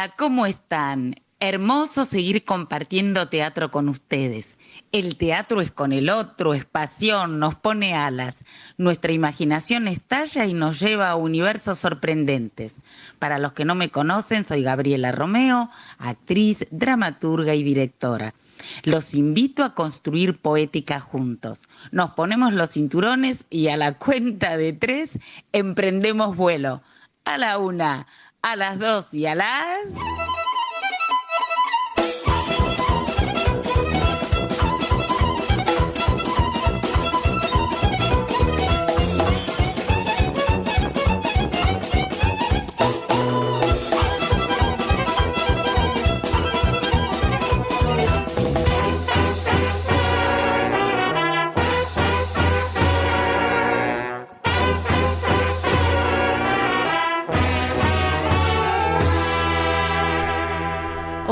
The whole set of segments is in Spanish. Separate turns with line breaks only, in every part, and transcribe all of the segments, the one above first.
Hola, ¿cómo están? Hermoso seguir compartiendo teatro con ustedes. El teatro es con el otro, es pasión, nos pone alas. Nuestra imaginación estalla y nos lleva a universos sorprendentes. Para los que no me conocen, soy Gabriela Romeo, actriz, dramaturga y directora. Los invito a construir poética juntos. Nos ponemos los cinturones y a la cuenta de 3 emprendemos vuelo. A la 1, a las 2 y a las...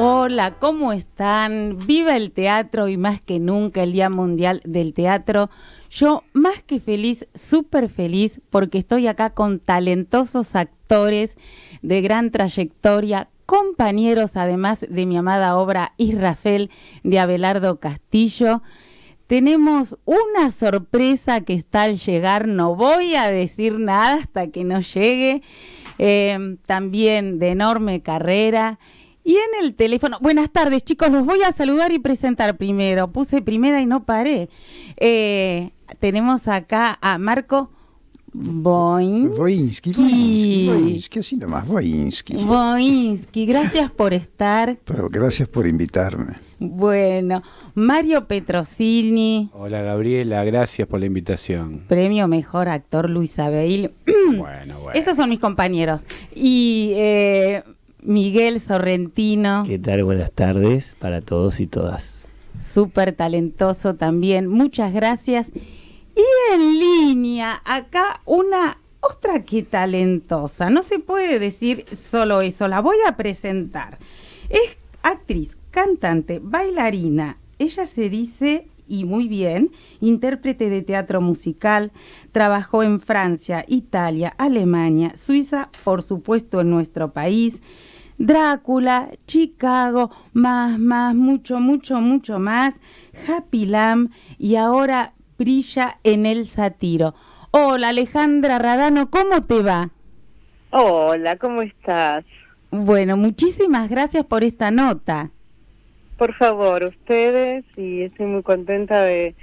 Hola, ¿cómo están? Viva el teatro y más que nunca el Día Mundial del Teatro. Yo más que feliz, súper feliz, porque estoy acá con talentosos actores de gran trayectoria, compañeros además de mi amada obra Israfel de Abelardo Castillo. Tenemos una sorpresa que está al llegar, no voy a decir nada hasta que no llegue, también de enorme carrera. Y en el teléfono, buenas tardes chicos, los voy a saludar y presentar primero, puse primera y no paré. Tenemos acá a Marco Voinsky,
así nomás, Voinsky.
Voinsky, gracias por estar.
Pero gracias por invitarme.
Bueno, Mario Petrosini.
Hola Gabriela, gracias por la invitación.
Premio Mejor Actor Luis Abel.
Bueno.
Esos son mis compañeros. Y Miguel Sorrentino.
¿Qué tal? Buenas tardes para todos y todas.
Súper talentoso también, muchas gracias. Y en línea, acá una otra que talentosa, no se puede decir solo eso, la voy a presentar. Es actriz, cantante, bailarina, ella se dice, y muy bien, intérprete de teatro musical, trabajó en Francia, Italia, Alemania, Suiza, por supuesto en nuestro país, Drácula, Chicago, más, mucho más, Happy Lamb y ahora brilla en El Sátiro. Hola Alejandra Radano, ¿cómo te va?
Hola, ¿cómo estás?
Bueno, muchísimas gracias por esta nota.
Por favor, ustedes, y estoy muy contenta de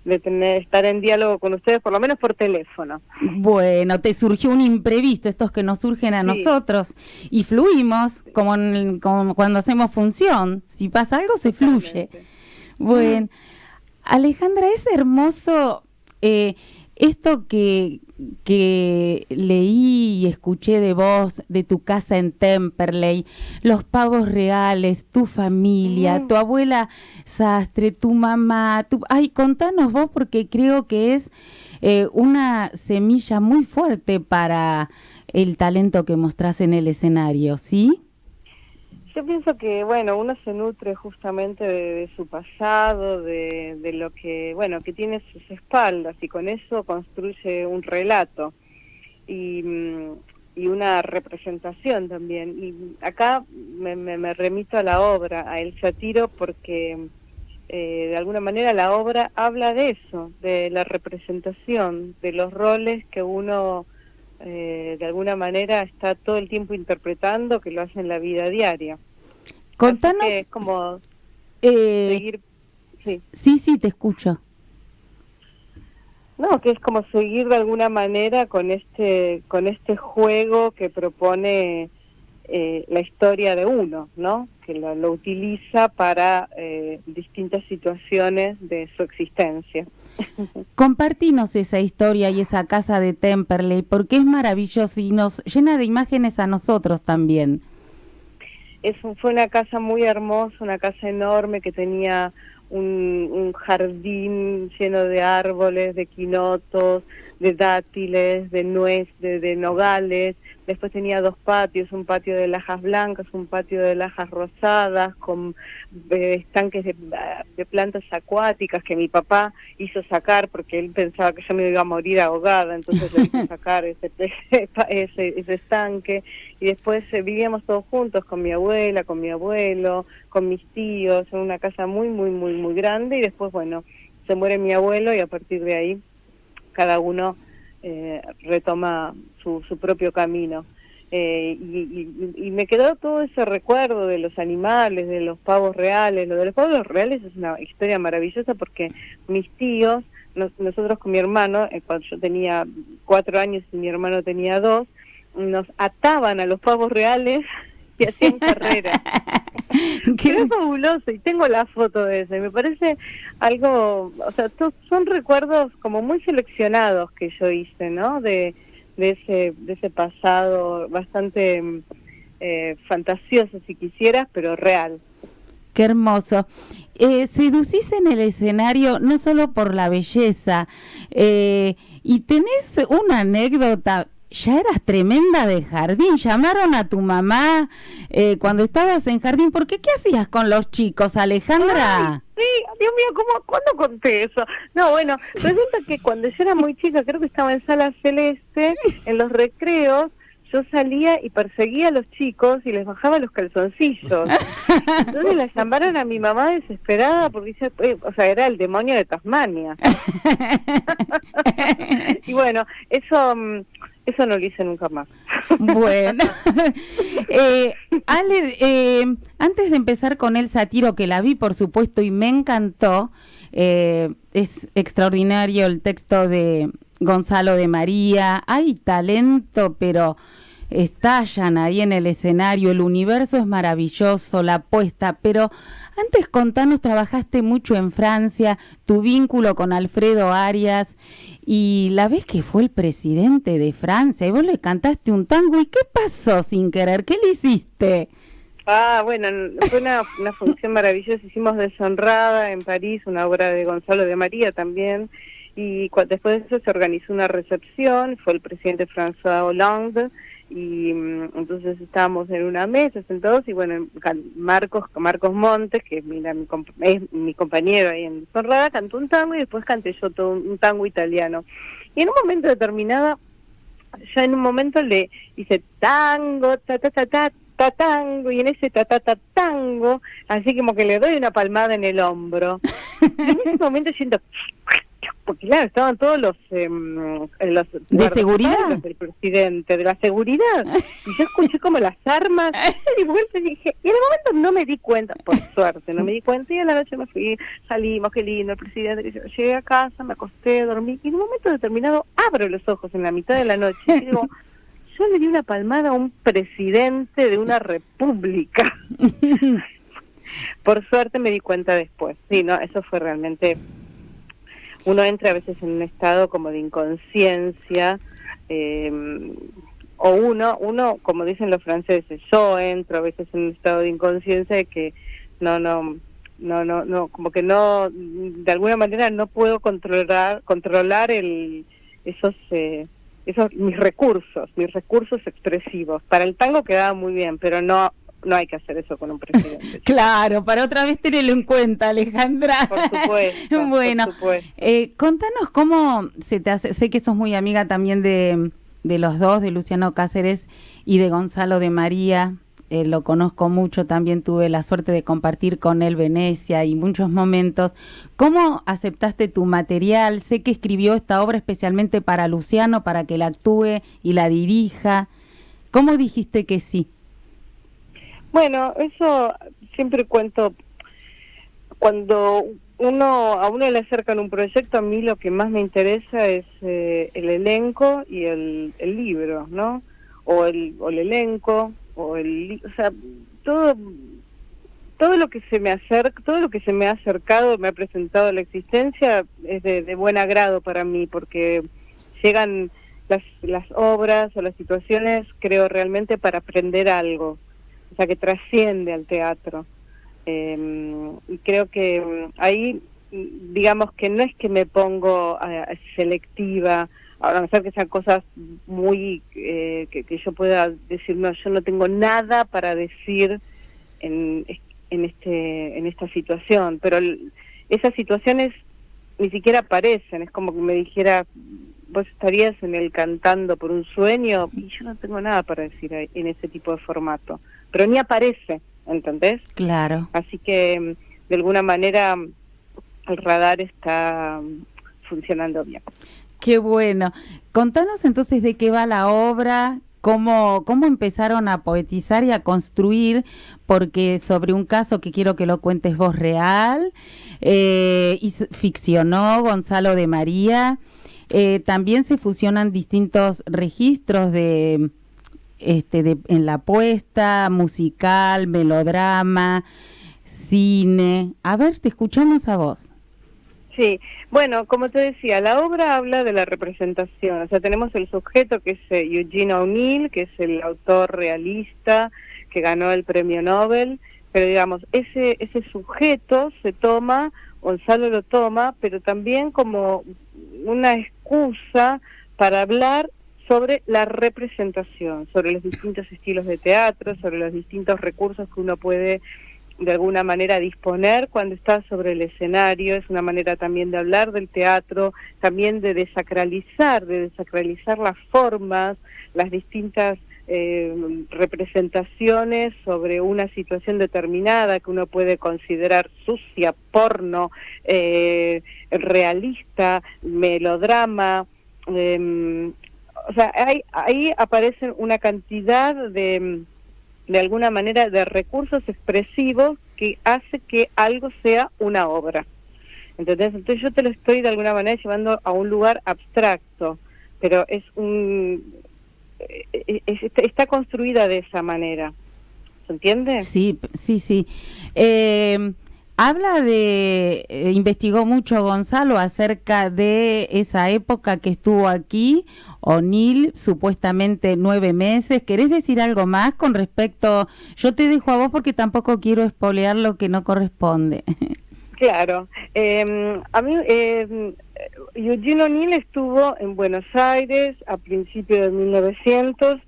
estar en diálogo con ustedes, por lo menos por teléfono.
Bueno, te surgió un imprevisto, estos que nos surgen a nosotros, y fluimos como cuando hacemos función. Si pasa algo, se fluye. Bueno, Alejandra, es hermoso esto que leí y escuché de vos, de tu casa en Temperley, los pavos reales, tu familia, tu abuela sastre, tu mamá. Ay, contanos vos, porque creo que es una semilla muy fuerte para el talento que mostrás en el escenario, ¿sí?
Yo pienso que, bueno, uno se nutre justamente de su pasado, de lo que, bueno, que tiene sus espaldas, y con eso construye un relato y una representación también. Y acá me remito a la obra, a El Sátiro, porque de alguna manera la obra habla de eso, de la representación, de los roles que uno de alguna manera está todo el tiempo interpretando, que lo hace en la vida diaria.
Contanos.
Es como seguir.
Sí, te escucho.
No, que es como seguir de alguna manera con este juego que propone la historia de uno, ¿no? Que lo utiliza para distintas situaciones de su existencia.
Compartinos esa historia y esa casa de Temperley, porque es maravilloso y nos llena de imágenes a nosotros también.
Fue una casa muy hermosa, una casa enorme que tenía un jardín lleno de árboles, de quinotos, de dátiles, de nuez, de nogales, después tenía 2 patios, un patio de lajas blancas, un patio de lajas rosadas, con estanques de plantas acuáticas que mi papá hizo sacar porque él pensaba que yo me iba a morir ahogada, entonces le hizo sacar ese estanque. Y después vivíamos todos juntos con mi abuela, con mi abuelo, con mis tíos, en una casa muy, muy, muy, muy grande. Y después, bueno, se muere mi abuelo y a partir de ahí cada uno retoma su propio camino. Y me quedó todo ese recuerdo de los animales, de los pavos reales. Lo de los pavos reales es una historia maravillosa porque mis tíos, nosotros con mi hermano, cuando yo tenía 4 años y mi hermano tenía 2, nos ataban a los pavos reales y hacían carrera. Qué fabuloso, y tengo la foto de eso, y me parece algo, o sea, son recuerdos como muy seleccionados que yo hice, ¿no? De ese pasado bastante fantasioso, si quisieras, pero real.
Qué hermoso. Seducís en el escenario no solo por la belleza, y tenés una anécdota. Ya eras tremenda de jardín, llamaron a tu mamá cuando estabas en jardín, porque ¿qué hacías con los chicos, Alejandra?
Ay, sí, Dios mío, ¿cuándo conté eso? No, bueno, resulta que cuando yo era muy chica, creo que estaba en Sala Celeste, en los recreos, yo salía y perseguía a los chicos y les bajaba los calzoncillos. Entonces la llamaron a mi mamá desesperada porque dice, o sea, era el demonio de Tasmania. Y bueno, eso no lo hice nunca más.
Bueno, Ale, antes de empezar con El Sátiro, que la vi por supuesto y me encantó, es extraordinario el texto de Gonzalo de María, hay talento, pero estallan ahí en el escenario, el universo es maravilloso, la apuesta, pero antes contanos, trabajaste mucho en Francia, tu vínculo con Alfredo Arias, y la vez que fue el presidente de Francia, y vos le cantaste un tango, ¿y qué pasó sin querer? ¿Qué le hiciste?
Ah, bueno, fue una función maravillosa, hicimos Deshonrada en París, una obra de Gonzalo de María también, y después de eso se organizó una recepción, fue el presidente François Hollande, y entonces estábamos en una mesa sentados y bueno, Marcos Montes, que es mi compañero ahí en Deshonrada, cantó un tango y después canté yo todo un tango italiano. Y en un momento determinado, yo en un momento le hice tango, ta ta ta ta, ta tango, y en ese ta ta ta tango, así como que le doy una palmada en el hombro. Y en ese momento siento, porque claro, estaban todos los
¿de seguridad?
Del presidente, de la seguridad, y yo escuché como las armas, y vuelta y dije, y en el momento no me di cuenta, por suerte, no me di cuenta, y a la noche me fui, salimos, qué lindo el presidente, que yo llegué a casa, me acosté, dormí, y en un momento determinado abro los ojos en la mitad de la noche, y digo, yo le di una palmada a un presidente de una república. Por suerte me di cuenta después, sí, no, eso fue realmente... Uno entra a veces en un estado como de inconsciencia, o uno, como dicen los franceses, yo entro a veces en un estado de inconsciencia de que no, como que no, de alguna manera no puedo controlar esos mis recursos expresivos. Para el tango quedaba muy bien, pero no hay que hacer eso con un presidente.
Claro, para otra vez tenerlo en cuenta, Alejandra.
Por supuesto.
Bueno,
por supuesto.
Contanos cómo se te hace, sé que sos muy amiga también de los dos, de Luciano Cáceres y de Gonzalo de María, lo conozco mucho, también tuve la suerte de compartir con él Venecia y muchos momentos. ¿Cómo aceptaste tu material? Sé que escribió esta obra especialmente para Luciano, para que la actúe y la dirija. ¿Cómo dijiste que sí?
Bueno, eso siempre cuento, cuando a uno le acercan un proyecto, a mí lo que más me interesa es el elenco y el libro, ¿no? O el elenco, o sea, todo lo que se me acerca, todo lo que se me ha acercado, me ha presentado a la existencia, es de buen agrado para mí, porque llegan las obras o las situaciones, creo realmente, para aprender algo. O sea, que trasciende al teatro. Y creo que ahí, digamos que no es que me pongo selectiva a no ser que sean cosas muy que yo pueda decir, no, yo no tengo nada para decir en esta situación, pero esas situaciones ni siquiera aparecen, es como que me dijera, vos estarías en el cantando por un sueño, y yo no tengo nada para decir en ese tipo de formato, pero ni aparece, ¿entendés?
Claro.
Así que de alguna manera el radar está funcionando bien.
Qué bueno. Contanos entonces de qué va la obra, cómo empezaron a poetizar y a construir, porque sobre un caso que quiero que lo cuentes vos real, y ficcionó Gonzalo de María. También se fusionan distintos registros en la puesta, musical, melodrama, cine. A ver, te escuchamos a vos.
Sí, bueno, como te decía, la obra habla de la representación, o sea, tenemos el sujeto que es Eugene O'Neill, que es el autor realista que ganó el premio Nobel, pero digamos, ese sujeto se toma, Gonzalo lo toma, pero también como una excusa para hablar sobre la representación, sobre los distintos estilos de teatro, sobre los distintos recursos que uno puede de alguna manera disponer cuando está sobre el escenario. Es una manera también de hablar del teatro, también de desacralizar las formas, las distintas representaciones sobre una situación determinada que uno puede considerar sucia, porno, realista, melodrama. O sea, ahí aparecen una cantidad de alguna manera de recursos expresivos que hace que algo sea una obra. ¿Entendés? Entonces yo te lo estoy de alguna manera llevando a un lugar abstracto, pero está construida de esa manera. ¿Se entiende?
Sí. Investigó mucho Gonzalo acerca de esa época que estuvo aquí, O'Neill, supuestamente 9 meses. ¿Querés decir algo más con respecto? Yo te dejo a vos porque tampoco quiero espolear lo que no corresponde.
Claro. A mí, Eugene O'Neill estuvo en Buenos Aires a principios de 1900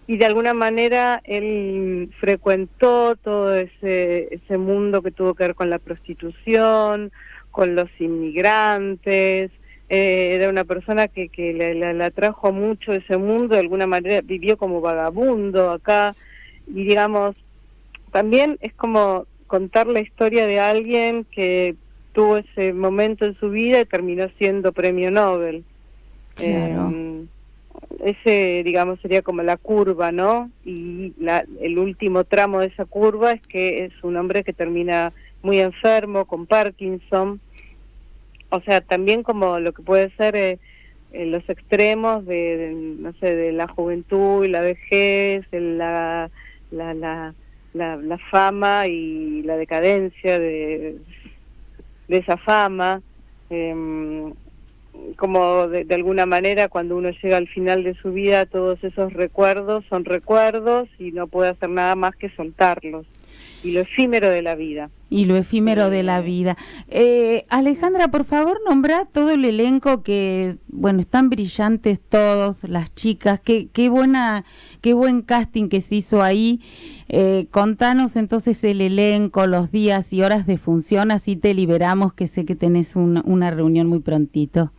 y de alguna manera él frecuentó todo ese mundo que tuvo que ver con la prostitución, con los inmigrantes. Era una persona que le atrajo mucho ese mundo, de alguna manera vivió como vagabundo acá, y digamos, también es como contar la historia de alguien que tuvo ese momento en su vida y terminó siendo premio Nobel.
Claro.
Ese, digamos, sería como la curva, ¿no? Y el último tramo de esa curva es que es un hombre que termina muy enfermo, con Parkinson. O sea, también como lo que puede ser los extremos no sé, de la juventud y la vejez, de la fama y la decadencia de esa fama. Como de alguna manera cuando uno llega al final de su vida, todos esos recuerdos son recuerdos y no puede hacer nada más que soltarlos. Y lo efímero de la vida.
Alejandra, por favor, nombra todo el elenco que, bueno, están brillantes todos, las chicas, qué buen casting que se hizo ahí. Contanos entonces el elenco, los días y horas de función, así te liberamos, que sé que tenés una reunión muy prontito.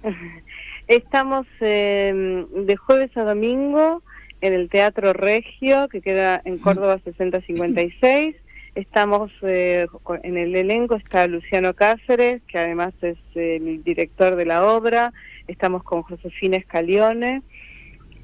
Estamos de jueves a domingo en el Teatro Regio, que queda en Córdoba 6056. Estamos en el elenco, está Luciano Cáceres, que además es el director de la obra. Estamos con Josefina Scalione,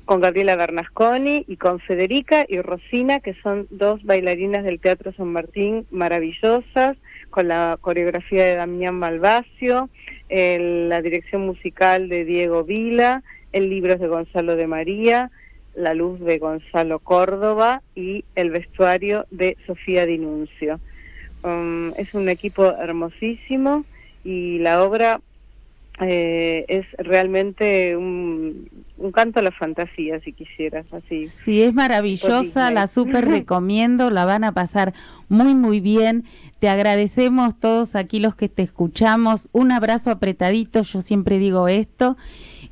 con Gabriela Bernasconi y con Federica y Rosina, que son 2 bailarinas del Teatro San Martín maravillosas, con la coreografía de Damián Malvasio, la dirección musical de Diego Vila, el libro de Gonzalo de María, la luz de Gonzalo Córdoba y el vestuario de Sofía Dinuncio. Es un equipo hermosísimo y la obra es realmente un canto a la fantasía, si quisieras, así.
Sí, es maravillosa, la súper recomiendo, la van a pasar muy, muy bien. Te agradecemos todos aquí los que te escuchamos. Un abrazo apretadito, yo siempre digo esto.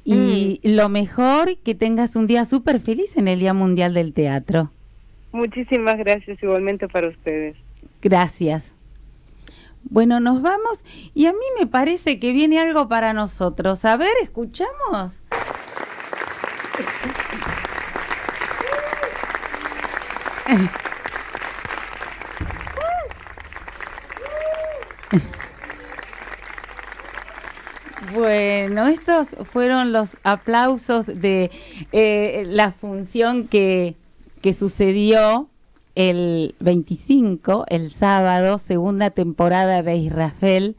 Y lo mejor, que tengas un día súper feliz en el Día Mundial del Teatro.
Muchísimas gracias, igualmente para ustedes.
Gracias. Bueno, nos vamos y a mí me parece que viene algo para nosotros. A ver, ¿escuchamos? Bueno, estos fueron los aplausos de la función que sucedió el 25, el sábado, segunda temporada de Israfel,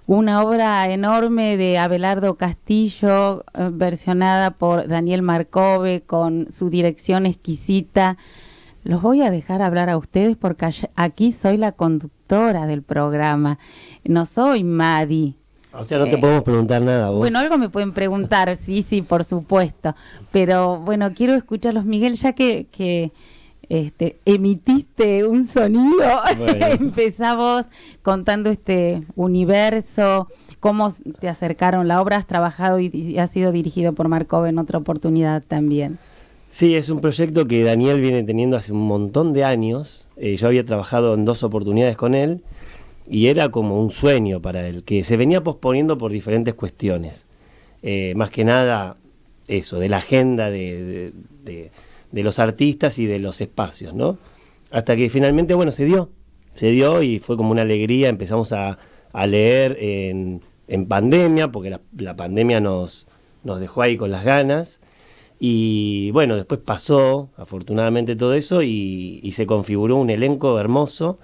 una obra enorme de Abelardo Castillo, versionada por Daniel Marcove, con su dirección exquisita. Los voy a dejar hablar a ustedes porque aquí soy la conductora del programa, no soy Madi.
O sea, no te podemos preguntar nada vos.
Bueno, algo me pueden preguntar, sí, por supuesto. Pero bueno, quiero escucharlos, Miguel, ya que emitiste un sonido. Bueno. Empezá vos contando este universo, cómo te acercaron la obra, has trabajado y has sido dirigido por Marcove en otra oportunidad también.
Sí, es un proyecto que Daniel viene teniendo hace un montón de años. Yo había trabajado en 2 oportunidades con él. Y era como un sueño para él, que se venía posponiendo por diferentes cuestiones. Más que nada, eso, de la agenda de los artistas y de los espacios, ¿no? Hasta que finalmente, bueno, se dio y fue como una alegría. Empezamos a leer en pandemia, porque la pandemia nos dejó ahí con las ganas. Y bueno, después pasó, afortunadamente, todo eso y se configuró un elenco hermoso,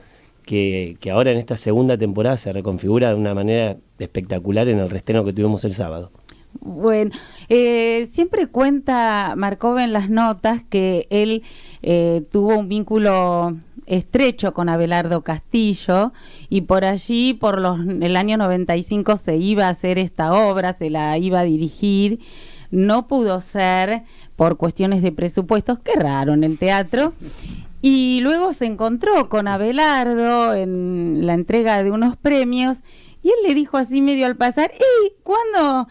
que ahora en esta segunda temporada se reconfigura de una manera espectacular en el reestreno que tuvimos el sábado.
Bueno, siempre cuenta Marcove en las notas que él tuvo un vínculo estrecho con Abelardo Castillo y por allí, el año 95 se iba a hacer esta obra, se la iba a dirigir, no pudo ser por cuestiones de presupuestos, qué raro en el teatro. Y luego se encontró con Abelardo en la entrega de unos premios y él le dijo así medio al pasar, ¿y cuándo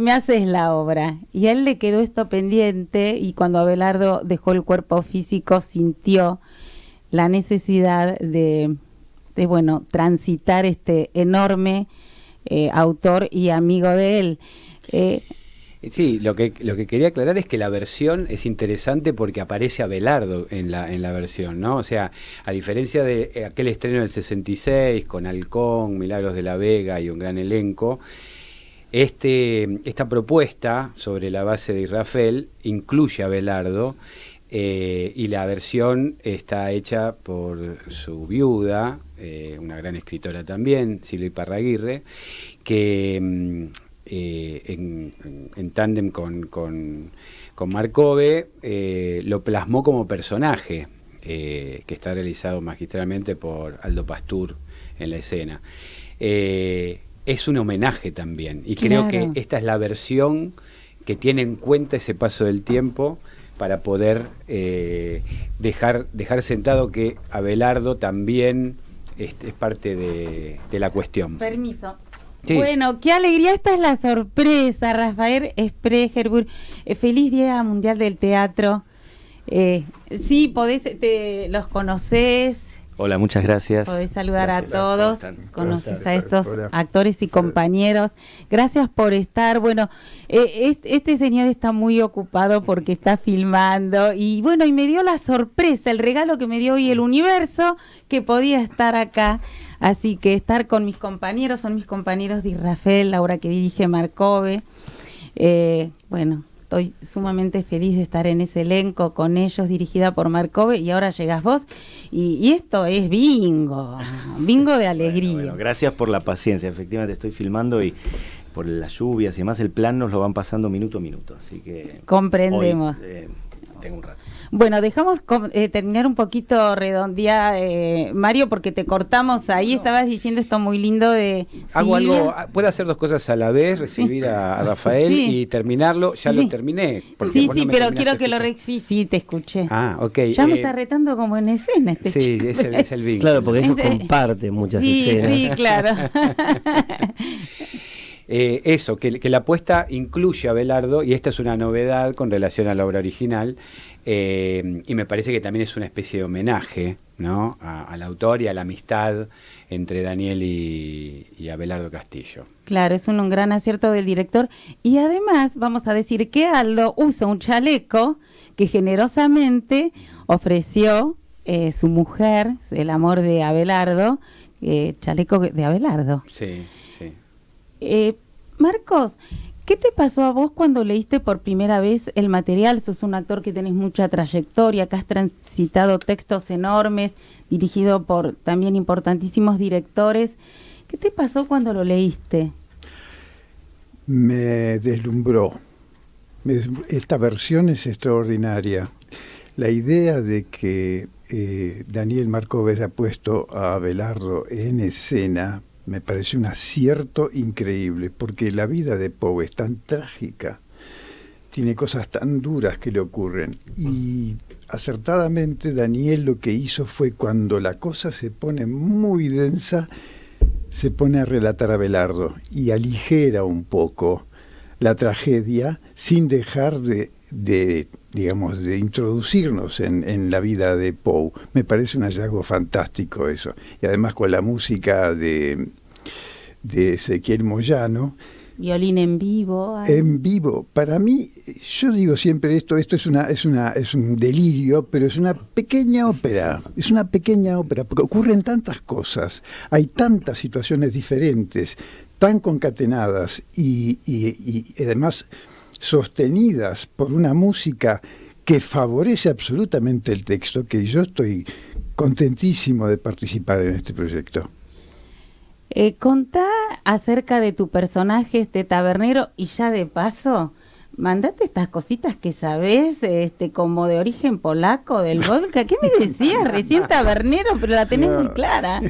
me haces la obra? Y a él le quedó esto pendiente y cuando Abelardo dejó el cuerpo físico sintió la necesidad de transitar este enorme autor y amigo de él.
Sí, lo que quería aclarar es que la versión es interesante porque aparece Abelardo en la versión, ¿no? O sea, a diferencia de aquel estreno del 66 con Halcón, Milagros de la Vega y un gran elenco, esta propuesta sobre la base de Israfel incluye a Abelardo y la versión está hecha por su viuda, una gran escritora también, Silvia Iparraguirre, que en tándem con Marcove lo plasmó como personaje, que está realizado magistralmente por Aldo Pastur en la escena. Es un homenaje también y
claro,
creo que esta es la versión que tiene en cuenta ese paso del tiempo para poder dejar sentado que Abelardo también es parte de la cuestión.
Permiso.
Sí.
Bueno, qué alegría, esta es la sorpresa, Rafael Spregelburg. Feliz Día Mundial del Teatro. Sí, los conocés.
Hola, muchas gracias.
Podés saludar
gracias.
A todos, conoces a estos actores y
Perfecto.
compañeros. Gracias por estar. Bueno, este señor está muy ocupado porque está filmando y bueno, y me dio la sorpresa, el regalo que me dio hoy el universo, que podía estar acá. Así que estar con mis compañeros, son mis compañeros de Israfel, la obra que dirige Marcove. Bueno, estoy sumamente feliz de estar en ese elenco con ellos, dirigida por Marcove, y ahora llegas vos, y esto es bingo de alegría.
Bueno, gracias por la paciencia, efectivamente estoy filmando y por las lluvias y demás, el plan nos lo van pasando minuto a minuto, así que...
Comprendemos.
Hoy, tengo un rato.
Bueno, dejamos terminar un poquito redondía, Mario, porque te cortamos ahí, estabas diciendo esto muy lindo de
Hago
Silvia.
algo, puedo hacer 2 cosas a la vez, recibir a Rafael
Sí.
y terminarlo, ya
Sí.
lo terminé. porque
Sí,
vos
sí,
no me
pero
terminaste
quiero que lo
escuchar.
sí, te escuché.
Ah, ok.
Ya me está retando como en escena este
Sí,
chico.
es el vínculo.
Claro, porque ellos
Ese-
comparten muchas
Sí,
escenas.
sí, claro.
eso, que la apuesta incluye a Abelardo, y esta es una novedad con relación a la obra original, y me parece que también es una especie de homenaje, ¿no?, al autor y a la amistad entre Daniel y Abelardo Castillo.
Claro, es un gran acierto del director. Y además, vamos a decir que Aldo usa un chaleco que generosamente ofreció su mujer, el amor de Abelardo, chaleco de Abelardo.
Sí, sí.
Marcos, ¿qué te pasó a vos cuando leíste por primera vez el material? Sos un actor que tenés mucha trayectoria, que has transitado textos enormes, dirigido por también importantísimos directores. ¿Qué te pasó cuando lo leíste?
Me deslumbró. Esta versión es extraordinaria. La idea de que Daniel Marcovers ha puesto a Abelardo en escena me pareció un acierto increíble, porque la vida de Poe es tan trágica, tiene cosas tan duras que le ocurren, y acertadamente Daniel lo que hizo fue, cuando la cosa se pone muy densa, se pone a relatar a Abelardo y aligera un poco la tragedia sin dejar de introducirnos en la vida de Poe. Me parece un hallazgo fantástico eso. Y además con la música de Ezequiel Moyano.
Violín en vivo.
En vivo. Para mí, yo digo siempre esto es un delirio, pero es una pequeña ópera. Es una pequeña ópera, porque ocurren tantas cosas, hay tantas situaciones diferentes, tan concatenadas y además sostenidas por una música que favorece absolutamente el texto, que yo estoy contentísimo de participar en este proyecto.
Contá acerca de tu personaje, este tabernero, y ya de paso, mandate estas cositas que sabés, como de origen polaco, del vodka. ¿Qué me decías? Recién tabernero, pero la tenés muy clara.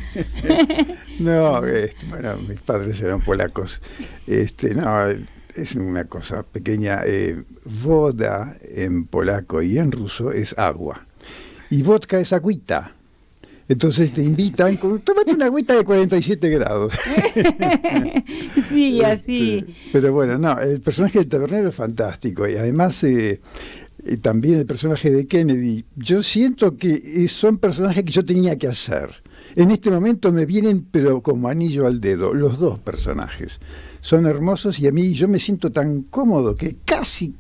No, bueno, mis padres eran polacos. No, es una cosa pequeña. Woda en polaco y en ruso es agua. Y vodka es agüita. Entonces te invitan, tómate una agüita de 47 grados.
Sí, así.
Pero bueno, no, el personaje del tabernero es fantástico. Y además también el personaje de Kennedy. Yo siento que son personajes que yo tenía que hacer. En este momento me vienen, pero como anillo al dedo, los dos personajes. Son hermosos y a mí yo me siento tan cómodo que casi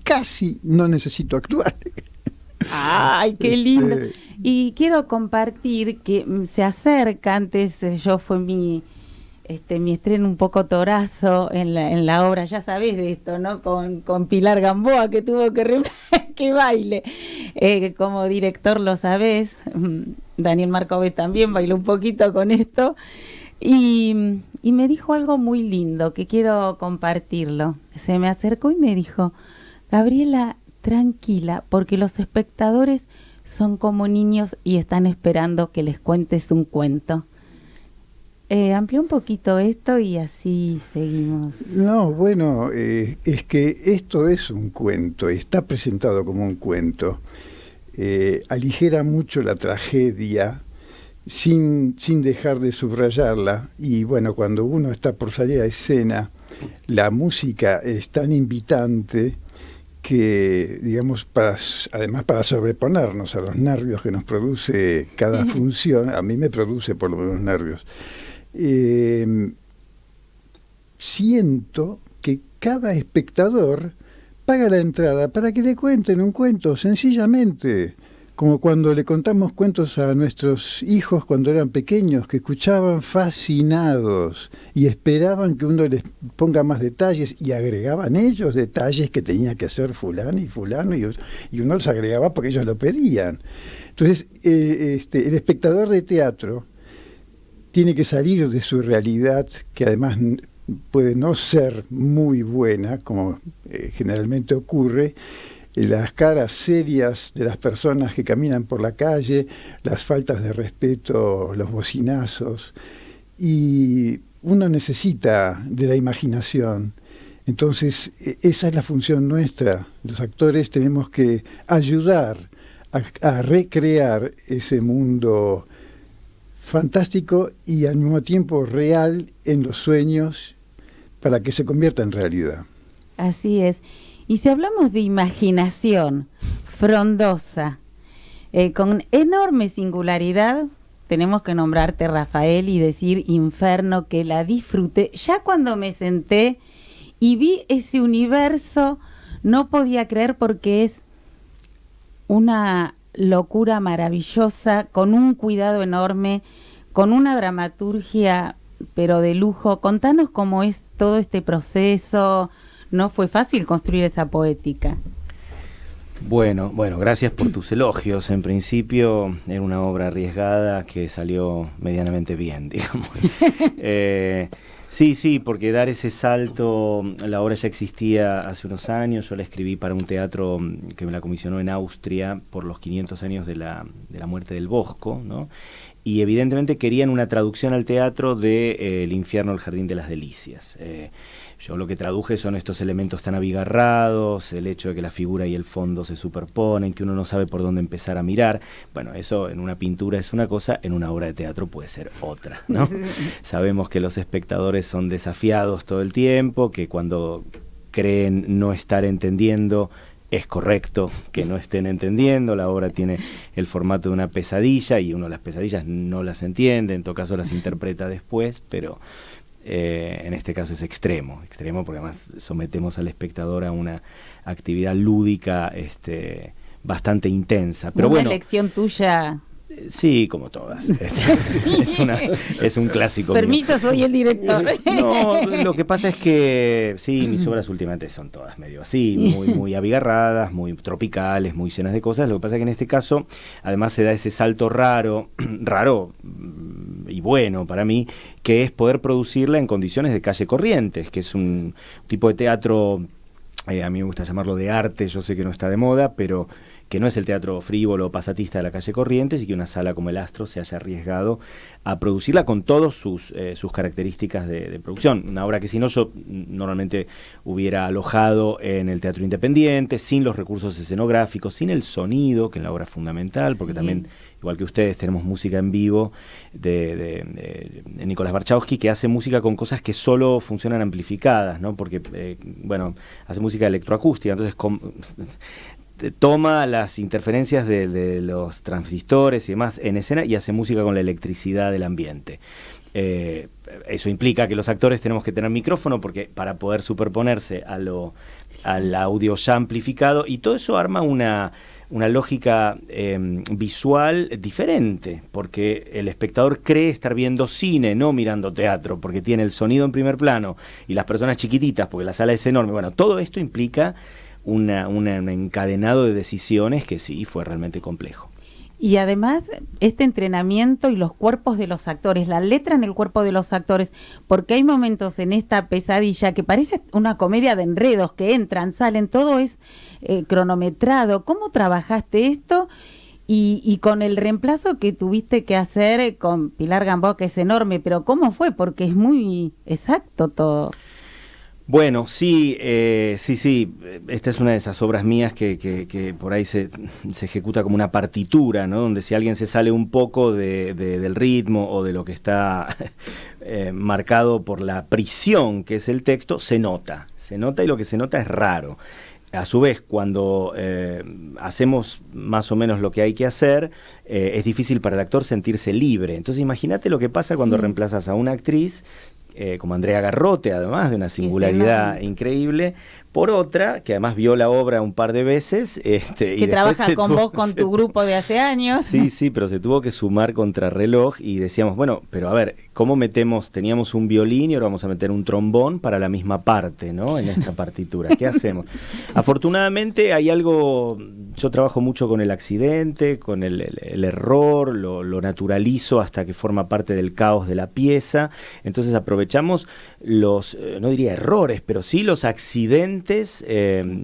no necesito actuar.
¡Ay, qué lindo! Y quiero compartir que se acerca, antes fue mi estreno un poco torazo en la obra, ya sabés de esto, ¿no? Con Pilar Gamboa, que tuvo que baile. Como director lo sabés, Daniel Marcovers también bailó un poquito con esto. Y me dijo algo muy lindo que quiero compartirlo. Se me acercó y me dijo: Gabriela, tranquila, porque los espectadores son como niños y están esperando que les cuentes un cuento. Amplía un poquito esto y así seguimos.
No, bueno, es que esto es un cuento, está presentado como un cuento. Aligera mucho la tragedia sin dejar de subrayarla. Y bueno, cuando uno está por salir a escena, la música es tan invitante que, digamos, además para sobreponernos a los nervios que nos produce cada función, a mí me produce por lo menos nervios, siento que cada espectador paga la entrada para que le cuenten un cuento, sencillamente, como cuando le contamos cuentos a nuestros hijos cuando eran pequeños, que escuchaban fascinados y esperaban que uno les ponga más detalles, y agregaban ellos detalles que tenía que hacer fulano y fulano, y uno los agregaba porque ellos lo pedían. Entonces, el espectador de teatro tiene que salir de su realidad, que además puede no ser muy buena, como generalmente ocurre, las caras serias de las personas que caminan por la calle, las faltas de respeto, los bocinazos, y uno necesita de la imaginación. Entonces, esa es la función nuestra. Los actores tenemos que ayudar a recrear ese mundo fantástico y al mismo tiempo real en los sueños, para que se convierta en realidad.
Así es. Y si hablamos de imaginación frondosa, con enorme singularidad, tenemos que nombrarte, Rafael, y decir Inferno, que la disfruté. Ya cuando me senté y vi ese universo, no podía creer, porque es una locura maravillosa, con un cuidado enorme, con una dramaturgia, pero de lujo. Contanos cómo es todo este proceso. No fue fácil construir esa poética.
Bueno, gracias por tus elogios. En principio era una obra arriesgada que salió medianamente bien, digamos. Sí, porque dar ese salto, la obra ya existía hace unos años. Yo la escribí para un teatro que me la comisionó en Austria por los 500 años de la muerte del Bosco, ¿no? Y evidentemente querían una traducción al teatro de El infierno, el jardín de las delicias. Yo lo que traduje son estos elementos tan abigarrados, el hecho de que la figura y el fondo se superponen, que uno no sabe por dónde empezar a mirar. Bueno, eso en una pintura es una cosa, en una obra de teatro puede ser otra, ¿no? Sabemos que los espectadores son desafiados todo el tiempo, que cuando creen no estar entendiendo, es correcto que no estén entendiendo. La obra tiene el formato de una pesadilla y uno las pesadillas no las entiende, en todo caso las interpreta después, pero en este caso es extremo porque además sometemos al espectador a una actividad lúdica bastante intensa. Pero
una
bueno,
elección tuya.
Sí, como todas. Es un clásico.
Permiso, mío. Soy el director.
No, lo que pasa es que sí, mis obras últimamente son todas medio así, muy abigarradas, muy tropicales, muy llenas de cosas. Lo que pasa es que en este caso, además se da ese salto raro y bueno para mí, que es poder producirla en condiciones de calle Corrientes, que es un tipo de teatro, a mí me gusta llamarlo de arte, yo sé que no está de moda, pero que no es el teatro frívolo o pasatista de la calle Corrientes, y que una sala como el Astro se haya arriesgado a producirla con todas sus características de producción. Una obra que si no yo normalmente hubiera alojado en el Teatro Independiente, sin los recursos escenográficos, sin el sonido, que en la obra es fundamental, porque también, igual que ustedes, tenemos música en vivo de Nicolás Barchowski, que hace música con cosas que solo funcionan amplificadas, ¿no? Porque, hace música electroacústica, entonces toma las interferencias de los transistores y demás en escena y hace música con la electricidad del ambiente. Eso implica que los actores tenemos que tener micrófono porque para poder superponerse al audio ya amplificado, y todo eso arma una lógica visual diferente, porque el espectador cree estar viendo cine, no mirando teatro, porque tiene el sonido en primer plano y las personas chiquititas porque la sala es enorme. Bueno, todo esto implica un encadenado de decisiones que sí fue realmente complejo.
Y además este entrenamiento y los cuerpos de los actores, la letra en el cuerpo de los actores, porque hay momentos en esta pesadilla que parece una comedia de enredos, que entran, salen, todo es cronometrado. ¿Cómo trabajaste esto? Y con el reemplazo que tuviste que hacer con Pilar Gamboa, que es enorme, pero ¿cómo fue? Porque es muy exacto todo.
Bueno, sí, esta es una de esas obras mías que por ahí se ejecuta como una partitura, ¿no? Donde si alguien se sale un poco del ritmo o de lo que está marcado por la prisión que es el texto, se nota y lo que se nota es raro. A su vez, cuando hacemos más o menos lo que hay que hacer, es difícil para el actor sentirse libre. Entonces imagínate lo que pasa cuando reemplazas a una actriz como Andrea Garrote, además de una singularidad increíble, por otra, que además vio la obra un par de veces.
Que y trabaja con vos, con tu grupo de hace años.
Sí, pero se tuvo que sumar contrarreloj y decíamos, bueno, pero a ver, ¿cómo teníamos un violín y ahora vamos a meter un trombón para la misma parte, ¿no? En esta partitura, ¿qué hacemos? Afortunadamente hay algo, yo trabajo mucho con el accidente, con el error, lo naturalizo hasta que forma parte del caos de la pieza, entonces aprovechamos los, no diría errores, pero sí los accidentes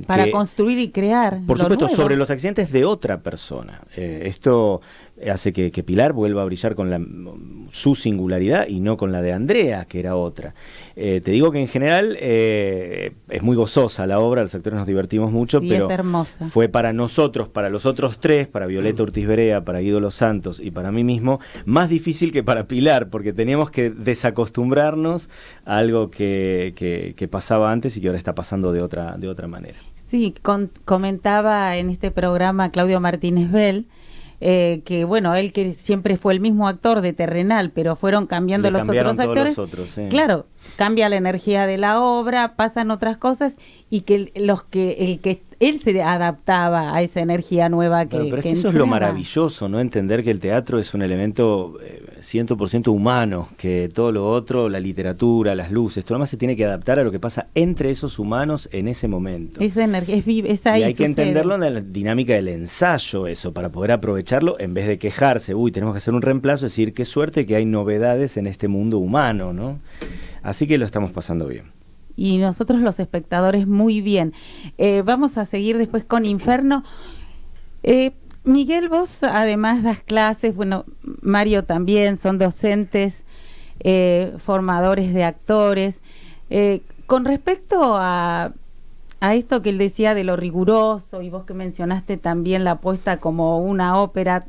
para construir y crear.
Por supuesto,
nuevo.
sobre los accidentes de otra persona. Esto hace que Pilar vuelva a brillar con su singularidad y no con la de Andrea, que era otra. Te digo que en general es muy gozosa la obra, los actores nos divertimos mucho,
sí,
pero
es hermosa.
fue para nosotros, para los otros tres, para Violeta Ortiz Berea, para Guido Los Santos y para mí mismo, más difícil que para Pilar, porque teníamos que desacostumbrarnos a algo que pasaba antes y que ahora está pasando de otra manera.
Sí, comentaba en este programa Claudio Martínez Bell, que bueno, él que siempre fue el mismo actor de Terrenal, pero fueron cambiando los otros actores.
Sí.
Claro, cambia la energía de la obra, pasan otras cosas y que él se adaptaba a esa energía nueva que
pero es que eso
entraba.
es lo maravilloso, ¿no? Entender que el teatro es un elemento 100% humano, que todo lo otro, la literatura, las luces, todo lo demás se tiene que adaptar a lo que pasa entre esos humanos en ese momento.
Esa energía es viva, esa ahí
y hay que
sucede.
entenderlo en la dinámica del ensayo, eso, para poder aprovecharlo, en vez de quejarse, tenemos que hacer un reemplazo, decir, qué suerte que hay novedades en este mundo humano, ¿no? Así que lo estamos pasando bien.
Y nosotros los espectadores muy bien. Vamos a seguir después con Inferno. Miguel, vos además das clases, bueno, Mario también, son docentes, formadores de actores. Con respecto a esto que él decía de lo riguroso, y vos que mencionaste también la apuesta como una ópera,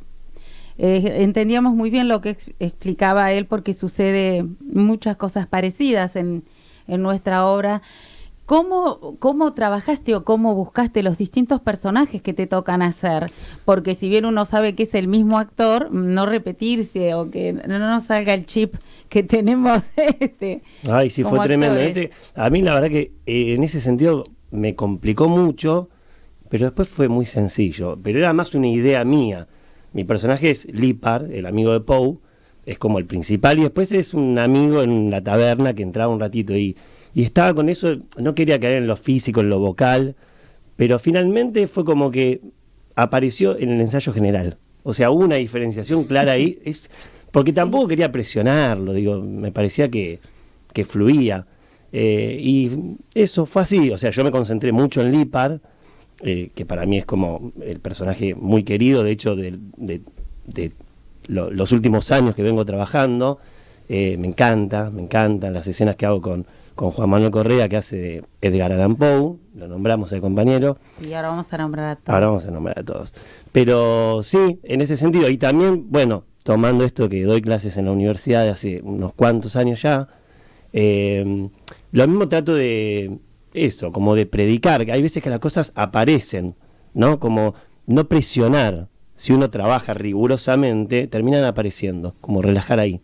entendíamos muy bien lo que explicaba él, porque sucede muchas cosas parecidas en nuestra obra. ¿Cómo trabajaste o cómo buscaste los distintos personajes que te tocan hacer? Porque si bien uno sabe que es el mismo actor, no repetirse o que no nos salga el chip que tenemos.
Ay, sí, fue tremendo. A mí la verdad que en ese sentido me complicó mucho, pero después fue muy sencillo. Pero era más una idea mía. Mi personaje es Lipar, el amigo de Poe, es como el principal, y después es un amigo en la taberna que entraba un ratito y estaba con eso, no quería caer en lo físico, en lo vocal, pero finalmente fue como que apareció en el ensayo general. O sea, hubo una diferenciación clara ahí, porque tampoco quería presionarlo, me parecía que fluía. Y eso fue así, o sea, yo me concentré mucho en Lipar, que para mí es como el personaje muy querido, de hecho, de los últimos años que vengo trabajando. Me encantan las escenas que hago con Juan Manuel Correa, que hace de Edgar Allan Poe, lo nombramos al compañero.
Sí, ahora vamos a nombrar a todos.
Pero sí, en ese sentido, y también, bueno, tomando esto que doy clases en la universidad de hace unos cuantos años ya, lo mismo trato de eso, como de predicar, que hay veces que las cosas aparecen, ¿no? Como no presionar, si uno trabaja rigurosamente, terminan apareciendo, como relajar ahí.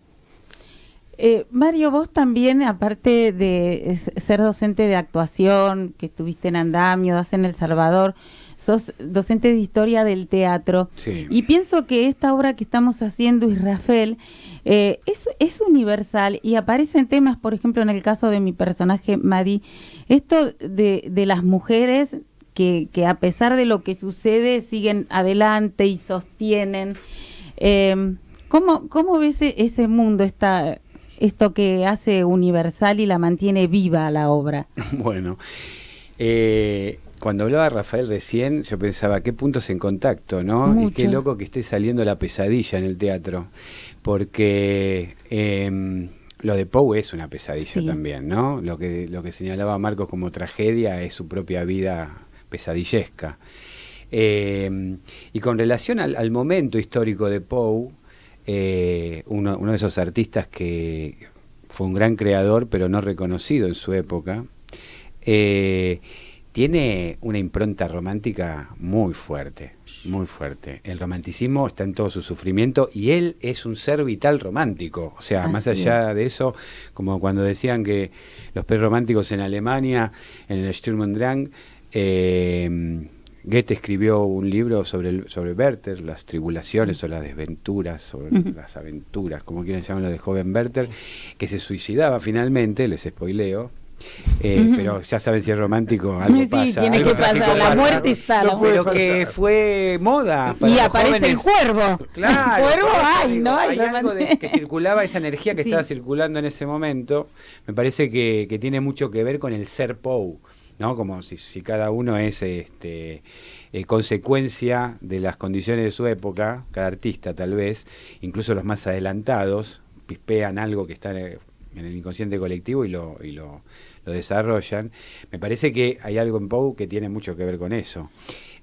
Mario, vos también, aparte de ser docente de actuación, que estuviste en Andamio, das en El Salvador, sos docente de historia del teatro.
Sí.
Y pienso que esta obra que estamos haciendo, Israfel, es universal y aparecen temas, por ejemplo, en el caso de mi personaje, Madi, esto de las mujeres que a pesar de lo que sucede siguen adelante y sostienen. ¿Cómo ves ese mundo, esto que hace universal y la mantiene viva la obra?
Bueno, cuando hablaba Rafael recién, yo pensaba, ¿qué puntos en contacto, no?
Muchos.
Y qué loco que esté saliendo la pesadilla en el teatro, porque lo de Poe es una pesadilla también, ¿no? Lo que señalaba Marcos como tragedia es su propia vida pesadillesca. Y con relación al momento histórico de Poe, uno de esos artistas que fue un gran creador pero no reconocido en su época, tiene una impronta romántica muy fuerte, muy fuerte. El romanticismo está en todo su sufrimiento y él es un ser vital romántico. O sea, más allá de eso, como cuando decían que los prerrománticos en Alemania, en el Sturm und Drang, Goethe escribió un libro sobre Werther, las tribulaciones o las desventuras, sobre las aventuras, como quieran llamarlo, de joven Werther, que se suicidaba finalmente, les spoileo, pero ya saben si es romántico, algo pasa.
Sí, tiene que pasar, la muerte está.
Pero que fue moda.
Y aparece el cuervo.
Claro.
El cuervo
hay algo que circulaba, esa energía que estaba circulando en ese momento, me parece que tiene mucho que ver con el ser Poe. ¿no? Como si cada uno es consecuencia de las condiciones de su época, cada artista tal vez, incluso los más adelantados, pispean algo que está en el inconsciente colectivo y lo desarrollan. Me parece que hay algo en Poe que tiene mucho que ver con eso.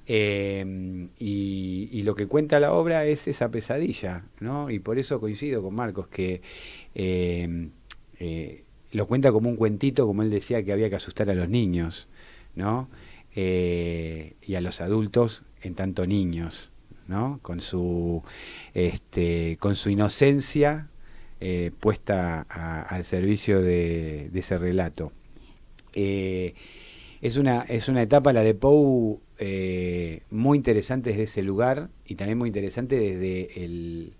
Y lo que cuenta la obra es esa pesadilla, ¿no? Y por eso coincido con Marcos, que lo cuenta como un cuentito, como él decía, que había que asustar a los niños, ¿no? Y a los adultos en tanto niños, ¿no? Con su inocencia puesta al servicio de ese relato. Es una etapa, la de Poe, muy interesante desde ese lugar y también muy interesante desde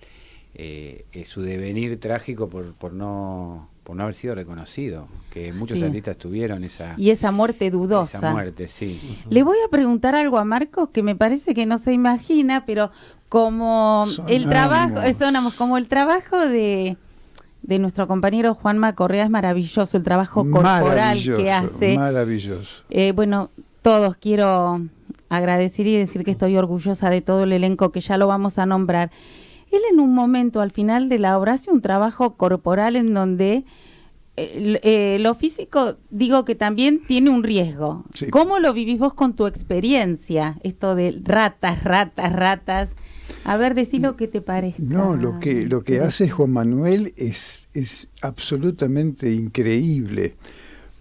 su devenir trágico por no haber sido reconocido, que muchos artistas tuvieron esa
muerte dudosa.
Esa muerte, sí.
Le voy a preguntar algo a Marcos que me parece que no se imagina, pero como el trabajo de nuestro compañero Juanma Correa es maravilloso, el trabajo corporal que hace.
Maravilloso.
Bueno, todos quiero agradecer y decir que estoy orgullosa de todo el elenco, que ya lo vamos a nombrar. Él en un momento, al final de la obra, hace un trabajo corporal en donde lo físico, digo que también tiene un riesgo. Sí. ¿Cómo lo vivís vos con tu experiencia? Esto de ratas. A ver, decí lo que te parezca.
No, lo que hace Juan Manuel es absolutamente increíble,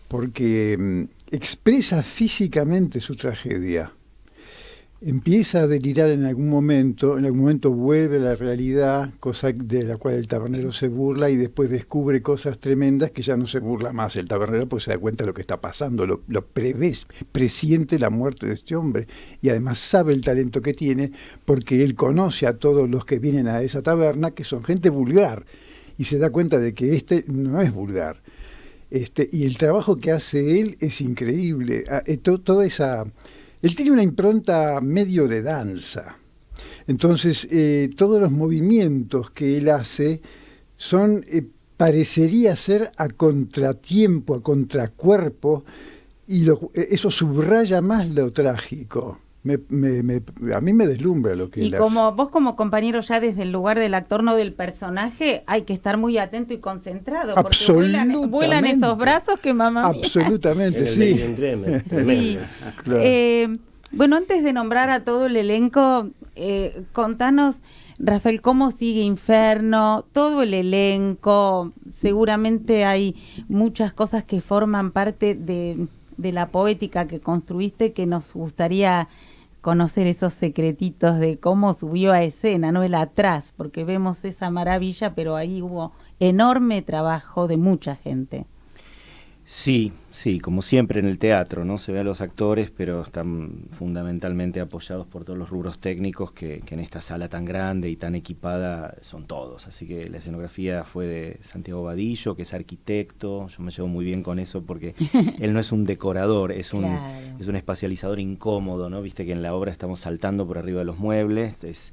porque expresa físicamente su tragedia. Empieza a delirar en algún momento vuelve a la realidad, cosa de la cual el tabernero se burla, y después descubre cosas tremendas que ya no se burla más el tabernero, pues se da cuenta de lo que está pasando, lo presiente la muerte de este hombre, y además sabe el talento que tiene, porque él conoce a todos los que vienen a esa taberna, que son gente vulgar, y se da cuenta de que este no es vulgar. Y el trabajo que hace él es increíble. Toda esa... Él tiene una impronta medio de danza. Entonces, todos los movimientos que él hace son, parecería ser a contratiempo, a contracuerpo, y eso subraya más lo trágico. A mí me deslumbra lo que él hace.
Y como vos como compañero ya desde el lugar del actor, no del personaje, hay que estar muy atento y concentrado. Porque vuelan esos brazos que mamá mía.
Absolutamente, sí.
Sí. Claro. Bueno, antes de nombrar a todo el elenco, contanos, Rafael, cómo sigue Inferno, todo el elenco. Seguramente hay muchas cosas que forman parte de la poética que construiste, que nos gustaría conocer esos secretitos de cómo subió a escena, no el atrás, porque vemos esa maravilla, pero ahí hubo enorme trabajo de mucha gente.
Sí, como siempre en el teatro, ¿no? Se ve a los actores, pero están fundamentalmente apoyados por todos los rubros técnicos que en esta sala tan grande y tan equipada son todos. Así que la escenografía fue de Santiago Vadillo, que es arquitecto. Yo me llevo muy bien con eso porque él no es un decorador, es un espacializador incómodo, ¿no? Viste que en la obra estamos saltando por arriba de los muebles,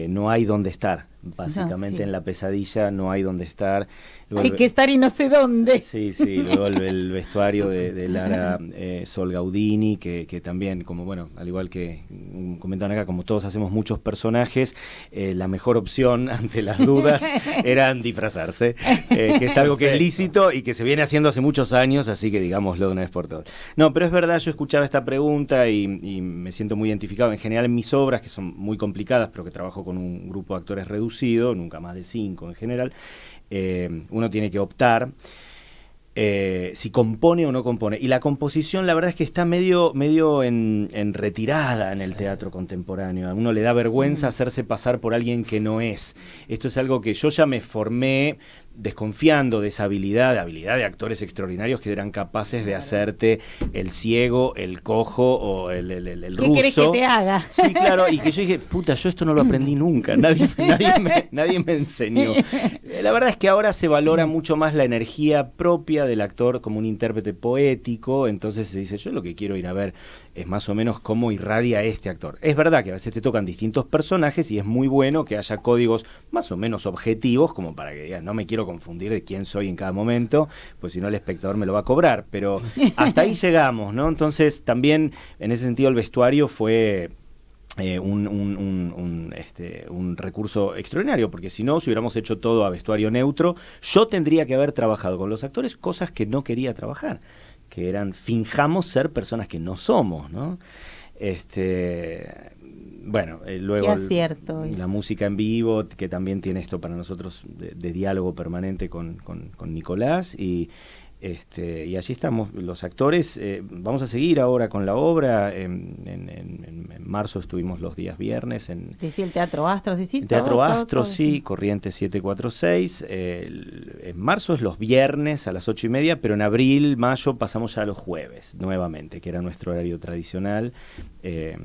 no hay dónde estar. Básicamente en la pesadilla no hay donde estar. Luego
hay que estar y no sé dónde.
Sí, luego el vestuario de Lara Sol Gaudini, que también, como bueno, al igual que comentaban acá, como todos hacemos muchos personajes, la mejor opción ante las dudas era disfrazarse, que es algo que es lícito y que se viene haciendo hace muchos años, así que digámoslo de una vez por todas. No, pero es verdad, yo escuchaba esta pregunta y me siento muy identificado. En general en mis obras, que son muy complicadas, pero que trabajo con un grupo de actores reducido, nunca más de 5 en general, uno tiene que optar si compone o no compone. Y la composición, la verdad es que está medio en retirada en el teatro contemporáneo. A uno le da vergüenza hacerse pasar por alguien que no es. Esto es algo que yo ya me formé desconfiando de esa habilidad de actores extraordinarios que eran capaces de hacerte el ciego, el cojo o el ruso.
¿Qué querés que te haga?
Sí, claro, y que yo dije, puta, yo esto no lo aprendí nunca, nadie me enseñó. La verdad es que ahora se valora mucho más la energía propia del actor como un intérprete poético, entonces se dice, yo lo que quiero ir a ver es más o menos cómo irradia este actor. Es verdad que a veces te tocan distintos personajes y es muy bueno que haya códigos más o menos objetivos como para que digas, no me quiero quiero confundir de quién soy en cada momento, pues si no el espectador me lo va a cobrar, pero hasta ahí llegamos, ¿no? Entonces también en ese sentido el vestuario fue un recurso extraordinario, porque si no, si hubiéramos hecho todo a vestuario neutro, yo tendría que haber trabajado con los actores cosas que no quería trabajar, que eran, finjamos ser personas que no somos, ¿no? Bueno, luego la música en vivo, que también tiene esto para nosotros de diálogo permanente con Nicolás, y allí estamos los actores. Vamos a seguir ahora con la obra. En marzo estuvimos los días viernes en
el Teatro Astro,
sí, Teatro Astro, sí, Corrientes 746. En marzo es los viernes a las 8:30, pero en abril, mayo pasamos ya a los jueves nuevamente, que era nuestro horario tradicional.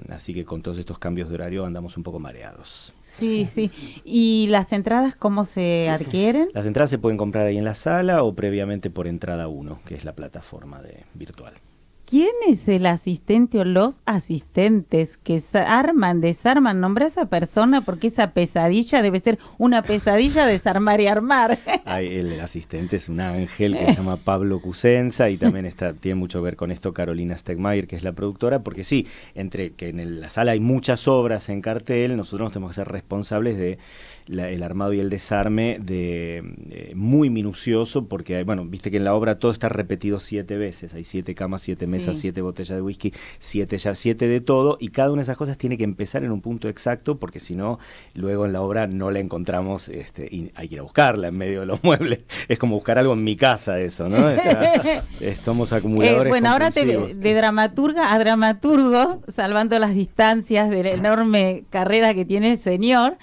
Así que con todos estos cambios de horario andamos un poco mareados.
Sí, sí. ¿Y las entradas cómo se adquieren?
Las entradas se pueden comprar ahí en la sala o previamente por Entrada 1, que es la plataforma virtual.
¿Quién es el asistente o los asistentes que arman, desarman? Nombra a esa persona porque esa pesadilla debe ser una pesadilla desarmar y armar.
El asistente es un ángel que se llama Pablo Cusenza, y también tiene mucho que ver con esto Carolina Stegmaier, que es la productora, porque sí, entre que en la sala hay muchas obras en cartel, nosotros nos tenemos que ser responsables de el armado y el desarme muy minucioso, porque bueno, viste que en la obra todo está repetido 7 veces, hay 7 camas, 7 mesas, 7 botellas de whisky, 7 de todo, y cada una de esas cosas tiene que empezar en un punto exacto, porque si no, luego en la obra no la encontramos, y hay que ir a buscarla en medio de los muebles. Es como buscar algo en mi casa, eso, ¿no? Somos acumuladores
bueno, ahora
compulsivos.
de dramaturga a dramaturgo, salvando las distancias de la enorme carrera que tiene el señor.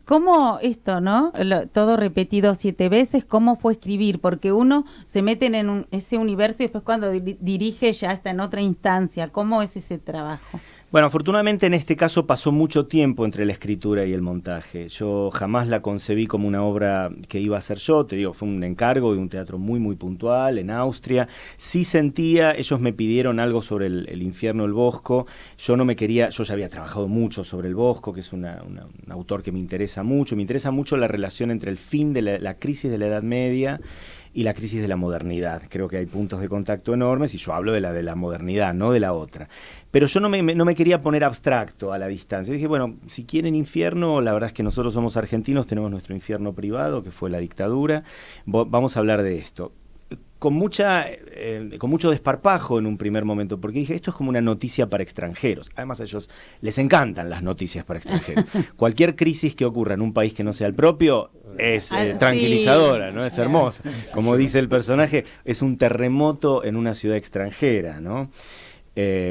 ¿Cómo esto, no? Todo repetido 7 veces, ¿cómo fue escribir? Porque uno se mete en ese universo y después cuando dirige ya está en otra instancia. ¿Cómo es ese trabajo?
Bueno, afortunadamente en este caso pasó mucho tiempo entre la escritura y el montaje. Yo jamás la concebí como una obra que iba a hacer yo, te digo, fue un encargo de un teatro muy, muy puntual en Austria. Sí sentía, ellos me pidieron algo sobre el infierno del Bosco. Yo ya había trabajado mucho sobre el Bosco, que es un autor que me interesa mucho la relación entre el fin de la crisis de la Edad Media y la crisis de la modernidad. Creo que hay puntos de contacto enormes, y yo hablo de la modernidad, no de la otra. Pero yo no me quería poner abstracto a la distancia. Dije, bueno, si quieren infierno, la verdad es que nosotros somos argentinos, tenemos nuestro infierno privado, que fue la dictadura. Vamos a hablar de esto. Con mucho desparpajo en un primer momento, porque dije, esto es como una noticia para extranjeros. Además a ellos les encantan las noticias para extranjeros. Cualquier crisis que ocurra en un país que no sea el propio es tranquilizadora, ¿no? Es hermosa. Como dice el personaje, es un terremoto en una ciudad extranjera, ¿no?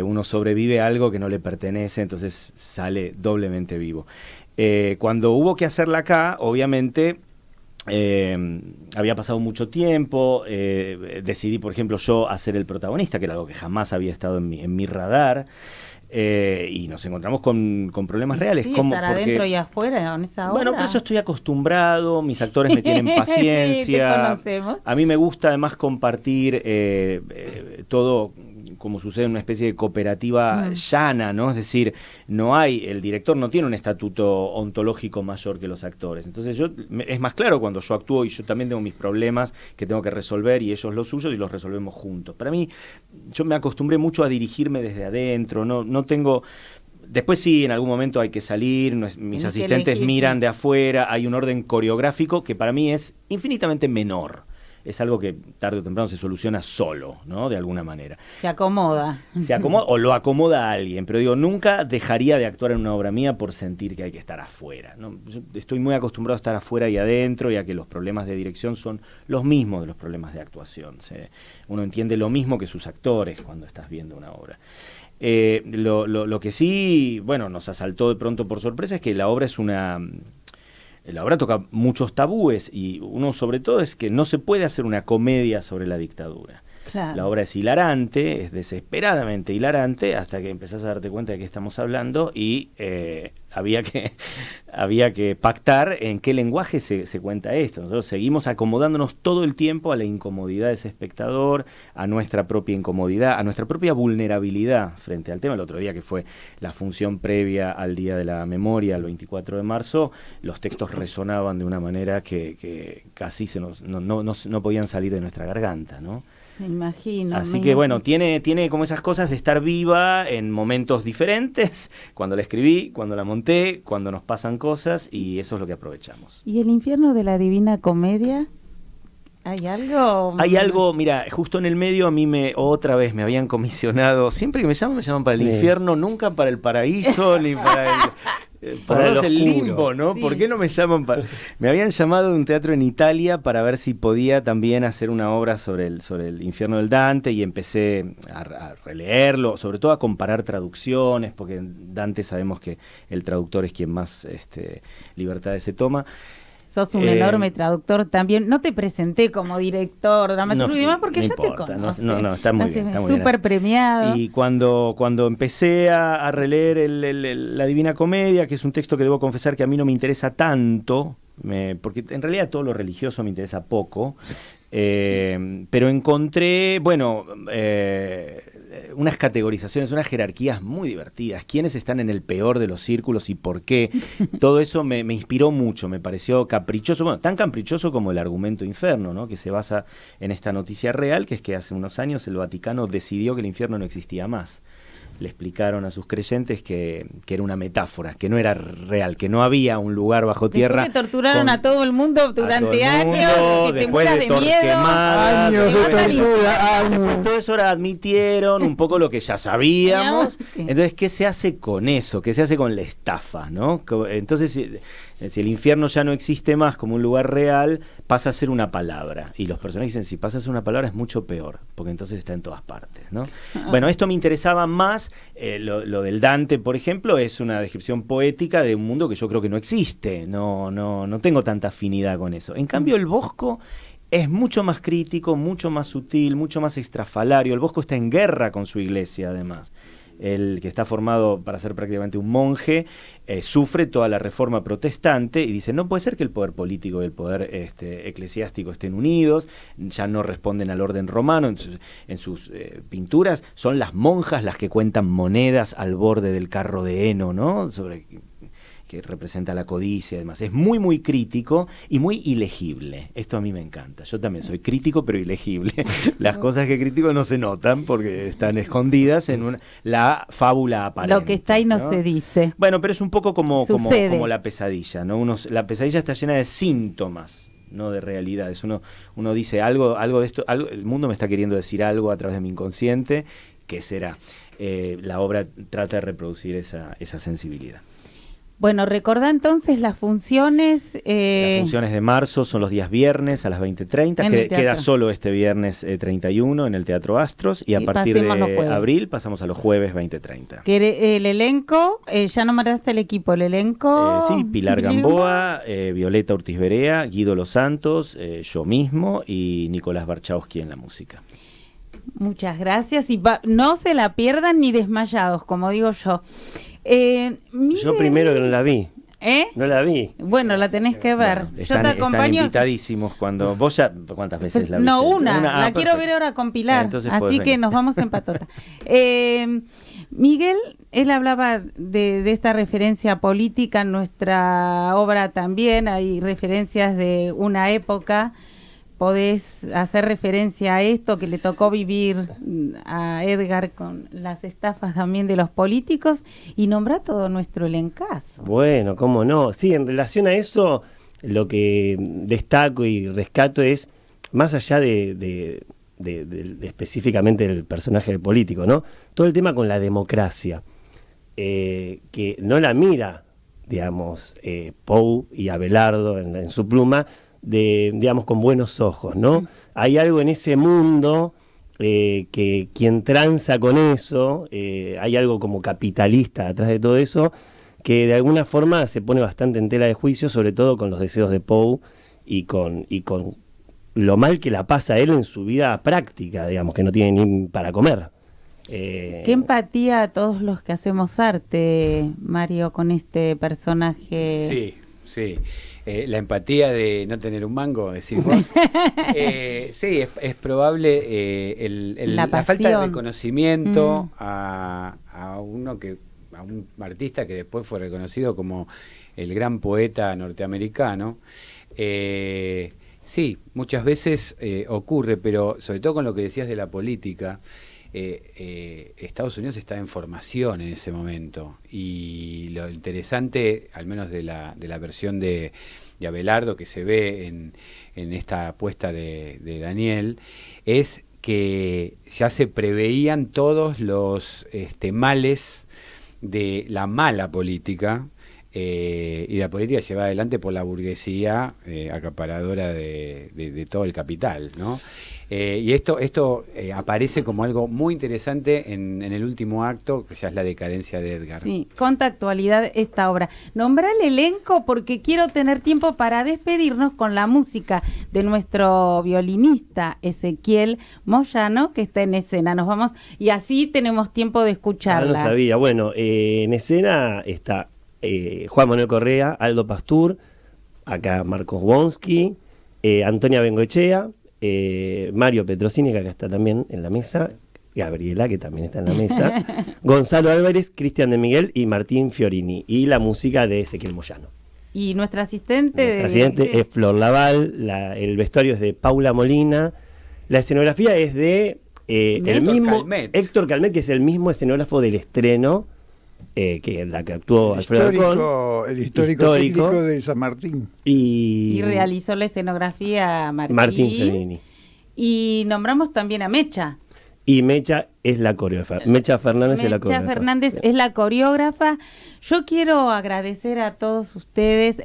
Uno sobrevive a algo que no le pertenece, entonces sale doblemente vivo. Cuando hubo que hacerla acá, obviamente había pasado mucho tiempo, decidí, por ejemplo, yo hacer el protagonista, que era algo que jamás había estado en mi radar, y nos encontramos con problemas reales.
Sí, estar adentro y afuera en esa obra.
Bueno, por eso estoy acostumbrado, mis actores me tienen paciencia.
Te conocemos.
A mí me gusta además compartir todo como sucede en una especie de cooperativa llana, ¿no? Es decir, el director no tiene un estatuto ontológico mayor que los actores. Entonces es más claro cuando yo actúo y yo también tengo mis problemas que tengo que resolver y ellos los suyos y los resolvemos juntos. Para mí, yo me acostumbré mucho a dirigirme desde adentro, no tengo... Después sí, en algún momento hay que salir, mis asistentes miran de afuera, hay un orden coreográfico que para mí es infinitamente menor. Es algo que tarde o temprano se soluciona solo, ¿no? De alguna manera.
Se acomoda
o lo acomoda a alguien, pero digo, nunca dejaría de actuar en una obra mía por sentir que hay que estar afuera, ¿no? Yo estoy muy acostumbrado a estar afuera y adentro, y a que los problemas de dirección son los mismos de los problemas de actuación. Uno entiende lo mismo que sus actores cuando estás viendo una obra. Lo que sí, bueno, nos asaltó de pronto por sorpresa es que la obra la obra toca muchos tabúes, y uno sobre todo es que no se puede hacer una comedia sobre la dictadura. Claro. La obra es hilarante, es desesperadamente hilarante, hasta que empezás a darte cuenta de qué estamos hablando, y había que pactar en qué lenguaje se cuenta esto. Nosotros seguimos acomodándonos todo el tiempo a la incomodidad de ese espectador, a nuestra propia incomodidad, a nuestra propia vulnerabilidad frente al tema. El otro día, que fue la función previa al Día de la Memoria, el 24 de marzo, los textos resonaban de una manera que casi no podían salir de nuestra garganta, ¿no?
Me imagino.
Así que bueno, tiene como esas cosas de estar viva en momentos diferentes, cuando la escribí, cuando la monté, cuando nos pasan cosas, y eso es lo que aprovechamos.
¿Y el infierno de la Divina Comedia? ¿Hay algo?
Hay algo, mira, justo en el medio a mí otra vez me habían comisionado, siempre que me llaman para el infierno, nunca para el paraíso, ni para el limbo, ¿no?
Sí.
¿Por qué no me llaman para...? Me habían llamado de un teatro en Italia para ver si podía también hacer una obra sobre el infierno del Dante, y empecé a releerlo, sobre todo a comparar traducciones, porque en Dante sabemos que el traductor es quien más libertades se toma.
Sos un enorme traductor también. No te presenté como director, dramaturgo y demás, porque
no
ya
importa,
te conoces.
No, está muy bien. Está muy bien.
Súper premiado.
Y cuando empecé a releer la Divina Comedia, que es un texto que debo confesar que a mí no me interesa tanto, porque en realidad todo lo religioso me interesa poco, pero encontré, unas categorizaciones, unas jerarquías muy divertidas. ¿Quiénes están en el peor de los círculos y por qué? Todo eso me inspiró mucho, me pareció caprichoso, bueno, tan caprichoso como el argumento Inferno, ¿no? Que se basa en esta noticia real, que es que hace unos años el Vaticano decidió que el infierno no existía más. Le explicaron a sus creyentes que era una metáfora, que no era real, que no había un lugar bajo tierra.
Después que torturaron a todo el mundo durante años, que te
después
mueras
de
de miedo.
Años de tortura,
Después todo eso ahora admitieron un poco lo que ya sabíamos. Entonces, ¿qué se hace con eso? ¿Qué se hace con la estafa, no? Entonces, si el infierno ya no existe más como un lugar real, pasa a ser una palabra. Y los personajes dicen, si pasa a ser una palabra es mucho peor, porque entonces está en todas partes, ¿no? Bueno, esto me interesaba más. Lo del Dante, por ejemplo, es una descripción poética de un mundo que yo creo que no existe. No tengo tanta afinidad con eso. En cambio, el Bosco es mucho más crítico, mucho más sutil, mucho más estrafalario. El Bosco está en guerra con su iglesia, además. El que está formado para ser prácticamente un monje, sufre toda la reforma protestante y dice, no puede ser que el poder político y el poder eclesiástico estén unidos, ya no responden al orden romano. En sus pinturas son las monjas las que cuentan monedas al borde del carro de heno, ¿no? Que representa la codicia y demás. Es muy, muy crítico y muy ilegible. Esto a mí me encanta. Yo también soy crítico, pero ilegible. Las cosas que critico no se notan porque están escondidas en la fábula aparente.
Lo que está ahí no se dice.
Bueno, pero es un poco como
la
pesadilla, ¿no? La pesadilla está llena de síntomas, no de realidades. Uno dice algo de esto, el mundo me está queriendo decir algo a través de mi inconsciente. ¿Qué será? La obra trata de reproducir esa sensibilidad.
Bueno, recordá entonces las funciones.
Las funciones de marzo son los días viernes a las 20:30. Queda solo este viernes 31 en el Teatro Astros. Y a partir de abril pasamos a los jueves 20:30.
El elenco, ya nombraste el equipo, el elenco.
Sí, Pilar Gamboa, Violeta Ortiz Berea, Guido Los Santos, yo mismo y Nicolás Barchowski en la música.
Muchas gracias. Y no se la pierdan ni desmayados, como digo yo.
Yo primero que no la vi. No la vi.
Bueno, la tenés que ver.
Bueno,
yo te acompaño.
Están invitadísimos cuando vos ya... ¿Cuántas veces la viste?
No, una. La quiero ver ahora con Pilar. Así que nos vamos en patota. Miguel, él hablaba de esta referencia política en nuestra obra también. Hay referencias de una época. ¿Podés hacer referencia a esto que le tocó vivir a Edgar con las estafas también de los políticos? Y nombra todo nuestro elencazo.
Bueno, cómo no. Sí, en relación a eso, lo que destaco y rescato es, más allá de específicamente del personaje político, ¿no? Todo el tema con la democracia, que no la mira, digamos, Poe y Abelardo en su pluma, digamos, con buenos ojos, ¿no? Hay algo en ese mundo que quien tranza con eso, hay algo como capitalista atrás de todo eso, que de alguna forma se pone bastante en tela de juicio, sobre todo con los deseos de Poe y con lo mal que la pasa él en su vida práctica, digamos, que no tiene ni para comer.
Qué empatía a todos los que hacemos arte, Mario, con este personaje.
Sí, sí. La empatía de no tener un mango, decís vos. Sí, es probable la falta de reconocimiento a un artista que después fue reconocido como el gran poeta norteamericano. Sí, muchas veces ocurre, pero sobre todo con lo que decías de la política, Estados Unidos está en formación en ese momento, y lo interesante, al menos de la versión de Abelardo que se ve en esta apuesta de Daniel, es que ya se preveían todos los males de la mala política, y la política llevada adelante por la burguesía acaparadora de todo el capital, ¿no? Y esto aparece como algo muy interesante en el último acto, que ya es la decadencia de Edgar.
Sí, cuánta actualidad esta obra. Nombra el elenco porque quiero tener tiempo para despedirnos con la música de nuestro violinista Ezequiel Moyano, que está en escena. Nos vamos y así tenemos tiempo de escucharla.
No sabía. Bueno, en escena está Juan Manuel Correa, Aldo Pastur, acá Marcos Wonsky, Antonia Bengoechea, Mario Petrosini, que acá está también en la mesa, Gabriela, que también está en la mesa, Gonzalo Álvarez, Cristian de Miguel y Martín Fiorini, y la música de Ezequiel Moyano.
Y nuestra asistente...
Es Flor Laval, el vestuario es de Paula Molina, la escenografía es de el mismo Héctor Calmet, que es el mismo escenógrafo del estreno, que la que actuó Alfredo Alcón,
el histórico técnico de San Martín.
Y realizó la escenografía
Martín Fiorini.
Y nombramos también a Mecha.
Y Mecha es la coreógrafa. Mecha Fernández es la coreógrafa.
Mecha Fernández es la coreógrafa. Yo quiero agradecer a todos ustedes.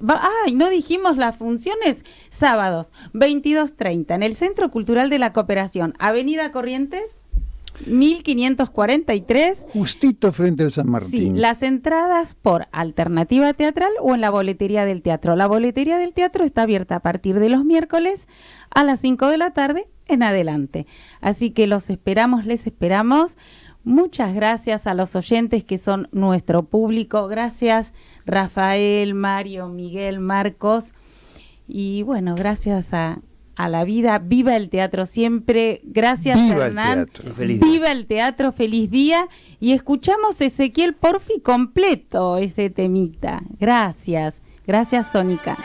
No dijimos las funciones. Sábados, 22:30, en el Centro Cultural de la Cooperación, Avenida Corrientes, 1543.
Justito frente al San Martín.
Sí, las entradas por Alternativa Teatral o en la boletería del teatro. La boletería del teatro está abierta a partir de los miércoles a las 5 de la tarde en adelante. Así que les esperamos. Muchas gracias a los oyentes que son nuestro público. Gracias Rafael, Mario, Miguel, Marcos. Y bueno, gracias a la vida. Viva el teatro siempre. Gracias,
viva
Hernán.
Viva
el teatro, feliz día. Y escuchamos Ezequiel Porfi completo, ese temita. Gracias. Gracias, Sónica.